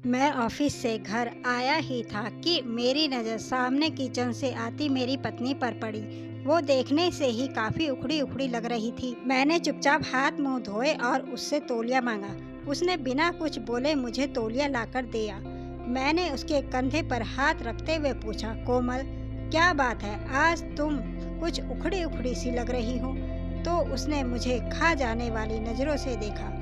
मैं ऑफिस से घर आया ही था कि मेरी नज़र सामने किचन से आती मेरी पत्नी पर पड़ी। वो देखने से ही काफ़ी उखड़ी उखड़ी लग रही थी। मैंने चुपचाप हाथ मुंह धोए और उससे तौलिया मांगा। उसने बिना कुछ बोले मुझे तौलिया लाकर दिया। मैंने उसके कंधे पर हाथ रखते हुए पूछा, कोमल, क्या बात है, आज तुम कुछ उखड़ी उखड़ी सी लग रही हो। तो उसने मुझे खा जाने वाली नज़रों से देखा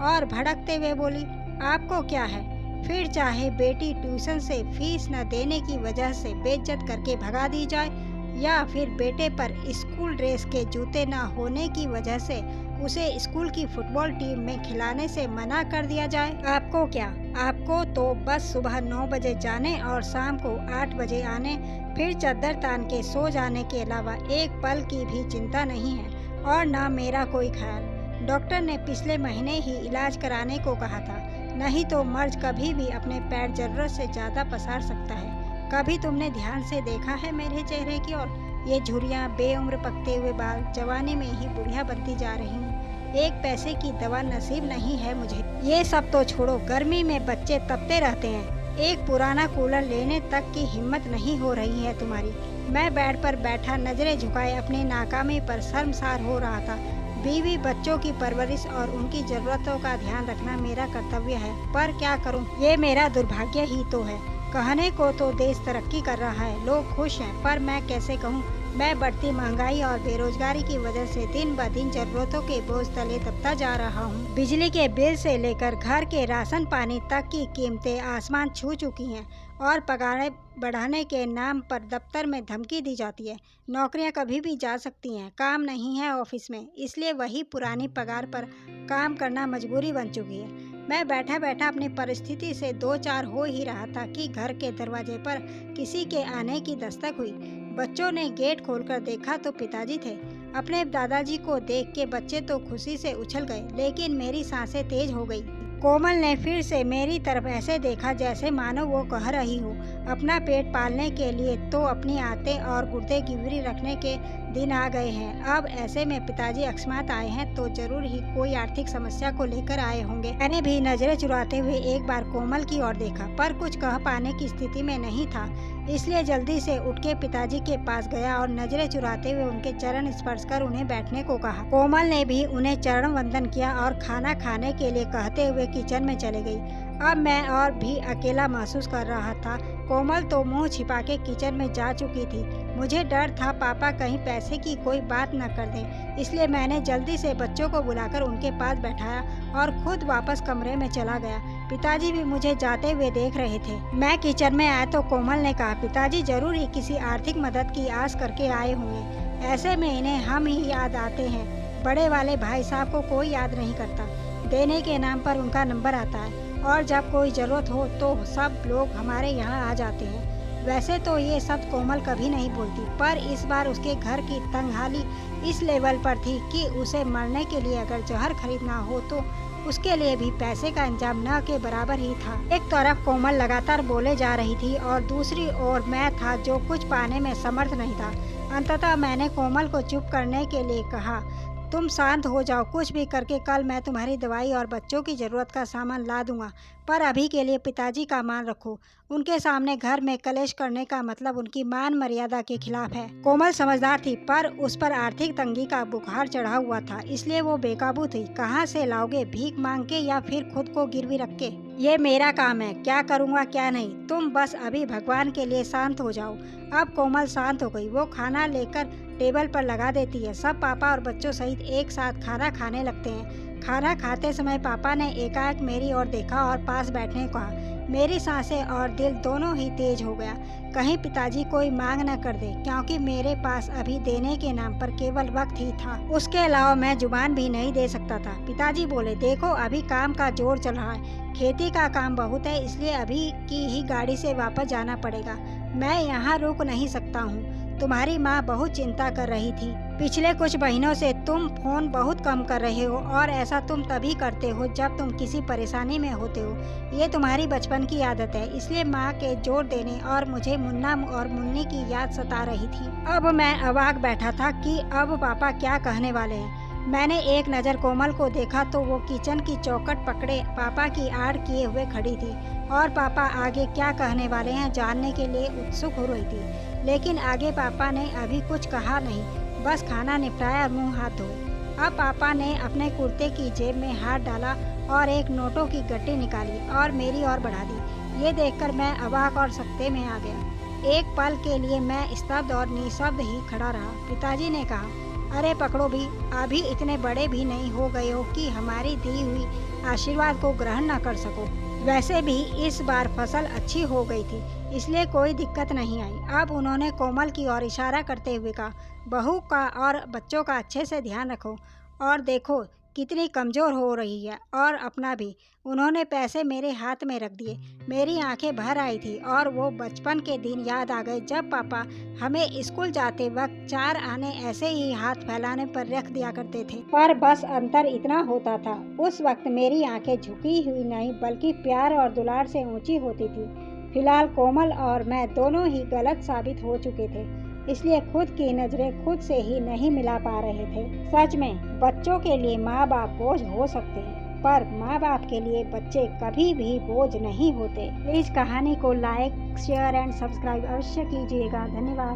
और भड़कते हुए बोली, आपको क्या है, फिर चाहे बेटी ट्यूशन से फीस न देने की वजह से बेइज्जत करके भगा दी जाए या फिर बेटे पर स्कूल ड्रेस के जूते न होने की वजह से उसे स्कूल की फुटबॉल टीम में खिलाने से मना कर दिया जाए। आपको क्या, आपको तो बस सुबह 9 बजे जाने और शाम को 8 बजे आने, फिर चद्दर तान के सो जाने के अलावा एक पल की भी चिंता नहीं है और ना मेरा कोई ख्याल। डॉक्टर ने पिछले महीने ही इलाज कराने को कहा था, नहीं तो मर्ज कभी भी अपने पैर जरूरत से ज़्यादा पसार सकता है। कभी तुमने ध्यान से देखा है मेरे चेहरे की ओर? ये झुर्रियाँ, बेउम्र पकते हुए बाल, जवानी में ही बुढ़िया बनती जा रही हूँ। एक पैसे की दवा नसीब नहीं है मुझे। ये सब तो छोड़ो, गर्मी में बच्चे तपते रहते हैं, एक पुराना कूलर लेने तक की हिम्मत नहीं हो रही है तुम्हारी। मैं बेड पर बैठा नजरें झुकाए अपनी नाकामी पर शर्मसार हो रहा था। बीवी बच्चों की परवरिश और उनकी ज़रूरतों का ध्यान रखना मेरा कर्तव्य है, पर क्या करूं, ये मेरा दुर्भाग्य ही तो है। कहने को तो देश तरक्की कर रहा है, लोग खुश हैं, पर मैं कैसे कहूं, मैं बढ़ती महंगाई और बेरोजगारी की वजह से दिन ब दिन जरूरतों के बोझ तले दबता जा रहा हूं। बिजली के बिल से लेकर घर के राशन पानी तक की कीमतें आसमान छू चुकी हैं और पगारें बढ़ाने के नाम पर दफ्तर में धमकी दी जाती है। नौकरियां कभी भी जा सकती हैं, काम नहीं है ऑफिस में, इसलिए वही पुरानी पगार पर काम करना मजबूरी बन चुकी है। मैं बैठा बैठा अपनी परिस्थिति से दो चार हो ही रहा था कि घर के दरवाजे पर किसी के आने की दस्तक हुई। बच्चों ने गेट खोलकर देखा तो पिताजी थे। अपने दादाजी को देख के बच्चे तो खुशी से उछल गए, लेकिन मेरी सांसें तेज हो गई। कोमल ने फिर से मेरी तरफ ऐसे देखा जैसे मानो वो कह रही हो, अपना पेट पालने के लिए तो अपनी आंतें और गुर्दे गिरवी रखने के दिन आ गए हैं। अब ऐसे में पिताजी अकस्मात आए हैं तो जरूर ही कोई आर्थिक समस्या को लेकर आए होंगे। मैंने भी नजरें चुराते हुए एक बार कोमल की ओर देखा, पर कुछ कह पाने की स्थिति में नहीं था, इसलिए जल्दी से उठ के पिताजी के पास गया और नजरें चुराते हुए उनके चरण स्पर्श कर उन्हें बैठने को कहा। कोमल ने भी उन्हें चरण वंदन किया और खाना खाने के लिए कहते हुए किचन में चले गई। अब मैं और भी अकेला महसूस कर रहा था। कोमल तो मुंह छिपा के किचन में जा चुकी थी। मुझे डर था पापा कहीं पैसे की कोई बात न कर दें, इसलिए मैंने जल्दी से बच्चों को बुलाकर उनके पास बैठाया और खुद वापस कमरे में चला गया। पिताजी भी मुझे जाते हुए देख रहे थे। मैं किचन में आया तो कोमल ने कहा, पिताजी जरूर ही किसी आर्थिक मदद की आस करके आए होंगे। ऐसे में इन्हें हम ही याद आते हैं, बड़े वाले भाई साहब को कोई याद नहीं करता। देने के नाम पर उनका नंबर आता है और जब कोई ज़रूरत हो तो सब लोग हमारे यहाँ आ जाते हैं। वैसे तो ये सब कोमल कभी नहीं बोलती, पर इस बार उसके घर की तंगहाली इस लेवल पर थी कि उसे मरने के लिए अगर जहर खरीदना हो तो उसके लिए भी पैसे का इंतजाम न के बराबर ही था। एक तरफ कोमल लगातार बोले जा रही थी और दूसरी ओर मैं था जो कुछ पाने में समर्थ नहीं था। अंततः मैंने कोमल को चुप करने के लिए कहा, तुम शांत हो जाओ, कुछ भी करके कल मैं तुम्हारी दवाई और बच्चों की ज़रूरत का सामान ला दूंगा, पर अभी के लिए पिताजी का मान रखो। उनके सामने घर में कलेश करने का मतलब उनकी मान मर्यादा के खिलाफ है। कोमल समझदार थी, पर उस पर आर्थिक तंगी का बुखार चढ़ा हुआ था, इसलिए वो बेकाबू थी। कहाँ से लाओगे, भीख मांग के या फिर खुद को गिरवी रख के? ये मेरा काम है, क्या करूँगा क्या नहीं, तुम बस अभी भगवान के लिए शांत हो जाओ। अब कोमल शांत हो गई। वो खाना लेकर टेबल पर लगा देती है। सब पापा और बच्चों सहित एक साथ खाना खाने लगते हैं। खाना खाते समय पापा ने एकाएक मेरी ओर देखा और पास बैठने को कहा। मेरी सांसें और दिल दोनों ही तेज हो गया। कहीं पिताजी कोई मांग न कर दे, क्योंकि मेरे पास अभी देने के नाम पर केवल वक्त ही था, उसके अलावा मैं जुबान भी नहीं दे सकता था। पिताजी बोले, देखो अभी काम का जोर चल रहा है, खेती का काम बहुत है, इसलिए अभी की ही गाड़ी से वापस जाना पड़ेगा। मैं यहाँ रुक नहीं सकता हूँ। तुम्हारी माँ बहुत चिंता कर रही थी। पिछले कुछ महीनों से तुम फोन बहुत कम कर रहे हो और ऐसा तुम तभी करते हो जब तुम किसी परेशानी में होते हो। ये तुम्हारी बचपन की आदत है, इसलिए माँ के जोर देने और मुझे मुन्ना और मुन्नी की याद सता रही थी। अब मैं अवाक बैठा था कि अब पापा क्या कहने वाले हैं। मैंने एक नज़र कोमल को देखा तो वो किचन की चौखट पकड़े पापा की आड़ किए हुए खड़ी थी और पापा आगे क्या कहने वाले हैं जानने के लिए उत्सुक हो रही थी। लेकिन आगे पापा ने अभी कुछ कहा नहीं, बस खाना निपटाया और मुंह हाथ धोए। अब पापा ने अपने कुर्ते की जेब में हाथ डाला और एक नोटों की गड्डी निकाली और मेरी ओर बढ़ा दी। ये देखकर मैं अवाक और सकते में आ गया। एक पल के लिए मैं स्तब्ध और निशब्द ही खड़ा रहा। पिताजी ने कहा, अरे पकड़ो भी, अभी इतने बड़े भी नहीं हो गए हो कि हमारी दी हुई आशीर्वाद को ग्रहण न कर सको। वैसे भी इस बार फसल अच्छी हो गई थी, इसलिए कोई दिक्कत नहीं आई। अब उन्होंने कोमल की ओर इशारा करते हुए कहा, बहू का और बच्चों का अच्छे से ध्यान रखो और देखो कितनी कमज़ोर हो रही है, और अपना भी। उन्होंने पैसे मेरे हाथ में रख दिए। मेरी आंखें भर आई थी और वो बचपन के दिन याद आ गए जब पापा हमें स्कूल जाते वक्त 4 आने ऐसे ही हाथ फैलाने पर रख दिया करते थे। पर बस अंतर इतना होता था, उस वक्त मेरी आंखें झुकी हुई नहीं बल्कि प्यार और दुलार से ऊंची होती थी। फिलहाल कोमल और मैं दोनों ही गलत साबित हो चुके थे, इसलिए खुद की नज़रें खुद से ही नहीं मिला पा रहे थे। सच में बच्चों के लिए माँ बाप बोझ हो सकते हैं, पर माँ बाप के लिए बच्चे कभी भी बोझ नहीं होते। प्लीज़ कहानी को लाइक, शेयर एंड सब्सक्राइब अवश्य कीजिएगा। धन्यवाद।